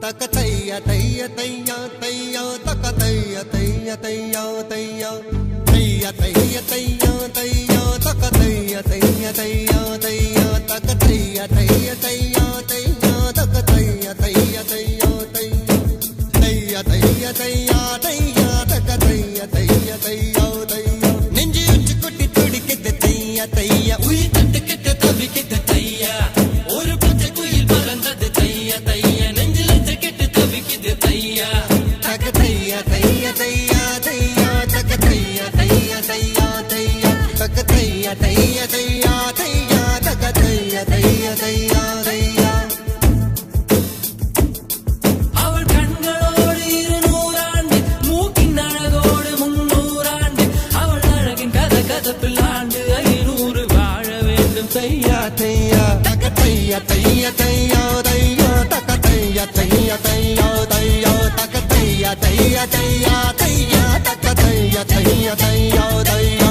தக்கத்தையா தைய தையா தையா தக்கத்தையா தைய தையா தையா தையா தைய தையா தையா தக்கத்தையா தைய தையா தையா தக்கத்தையா தைய தையா தையா தக்கத்தையா தைய தையா தையா தையா தைய தையா தையா தக்கத்தையா தைய தையா தையா நெஞ்சு உச்சி கொட்டி துடிக்கிட்டு தையா தையா உயிர் தட்டு கிட்ட தவிக்கிட்டு தையா ஒரு பச்சை குயில் பறந்தது தையா தையா நெஞ்சில கிட்டு தவிக்கிது தையா தக்கத்தையா தையா தையா தையா தக்கத்தையா தையா தையா தையா தக்கத்தையா தையா தையா தையா தக்கத்தையா தையா தையா தையா அவள் கண்களோடு 200 ஆண்டு மூக்கின் அழகோடு 300 ஆண்டு அவள் அழகின் கதப்பில் ஆண்டு 500 வாழ வேண்டும் தையா தையா தக்கத்தையா தையா தையா தையா தக்கத்தையா தையா தையா தையா தக்கத்தையா தையா தையா தையா தக்கத்தையா தையா தையா தையா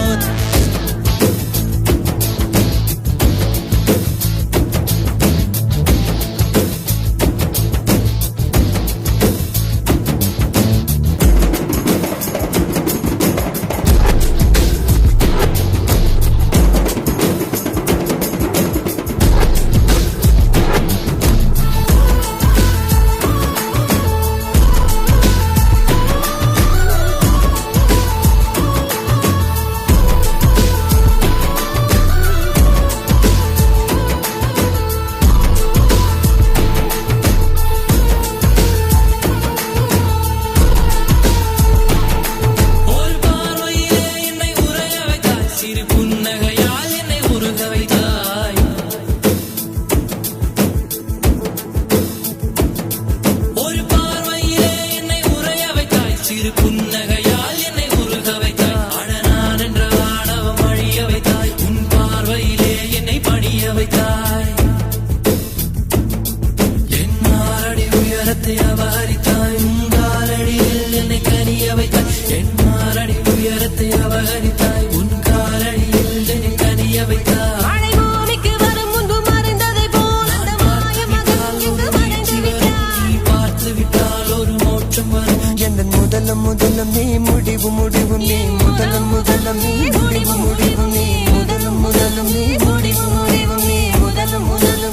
முதலம் நீ முடிவு முடிவு நீ முதலம் நீ முடிவு முடிவு நீ முதலம் நீ முடிவு முடிவு நீ முதலம்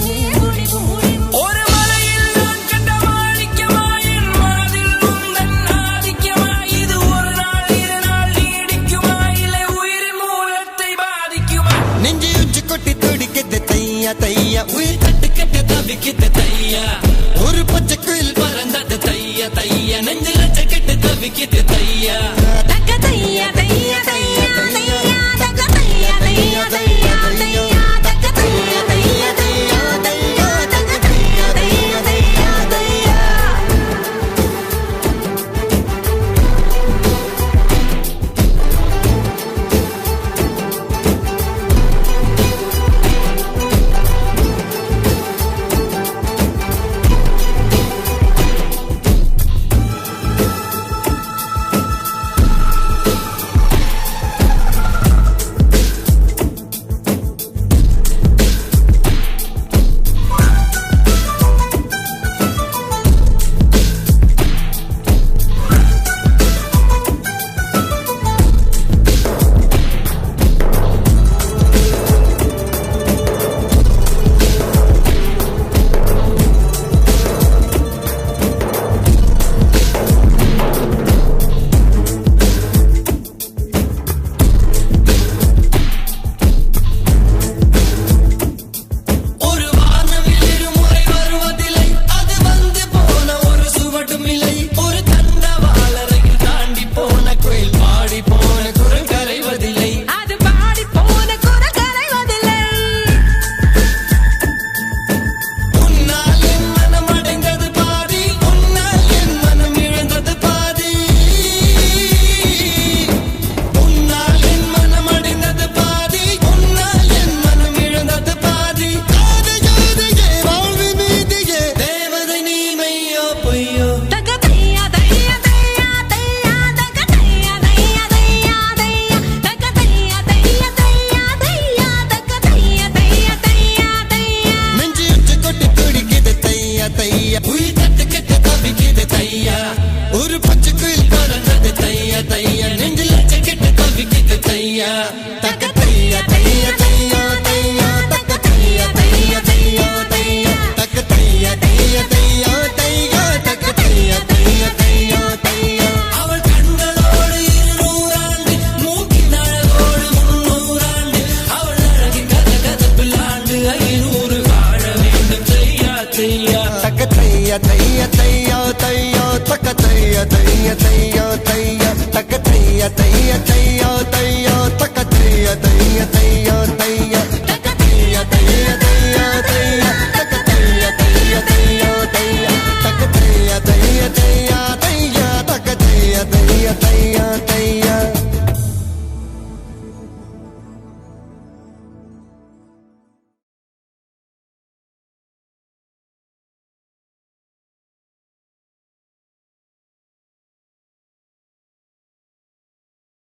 நீ முடிவு முடிவு ஒரு மலையில் நான் கண்ட மாணிக்கமாயின் மனதில் உந்தன் ஆதிக்கமா இது ஒரு நாள் 2 நாள் நீடிக்குமா இல்லை உயிரின் மூலத்தை பாதிக்குமா நெஞ்சு உச்சி கொட்டி துடிக்கிட்டு தையா தையா உயிர் தட்டு கெட்டு தவிக்கிட்டு தையா ஒரு பச்சை குயில் பறந்தது தையா தையா நெஞ்சில கெட்டு தவிக்கிட்டு தையா தக்கத்தையா தையா தையா தையா தக்கத்தையா தையா தையா தையா தக்கத்தையா தையா தையா தையா தக்கத்தையா தையா தையா தையா தையா தக்க தையா தையா தையா தையா தக்க தையா தையா தையா தையா தக்க தையா தையா தையா தையா தக்க தையா தையா தையா தையா அவள் கண்களோடு 200 ஆண்டு மூக்கின் அழகோடு 300 ஆண்டு அவள் அழகின் கதப்பில் ஆண்டு 500 வாழ வேண்டும் தையா தையா தக்க தையா தையா தையா தையா தக்க தையா தையா தையா தையா தக்க தையா தையா தையா தையா தக்க தையா தையா தையா தையா